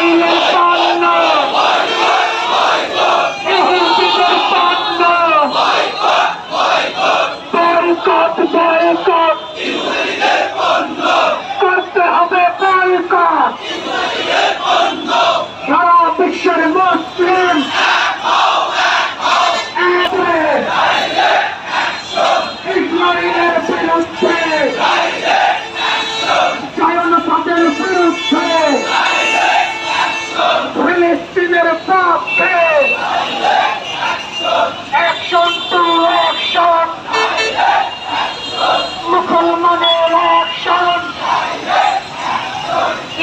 ইসরায়েলের পণ্য ইহুদিদের পণ্য বয়কট বয়কট করতে হবে বয়কট সারা বিশ্বের মুসলিম ইসরায়েলের বিরুদ্ধে জনপদের বিরুদ্ধে ফিলিস্তিনের পক্ষে অ্যাকশন টু অ্যাকশন মুসলমানের অ্যাকশন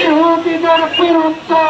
ইহুদিদের বিরুদ্ধে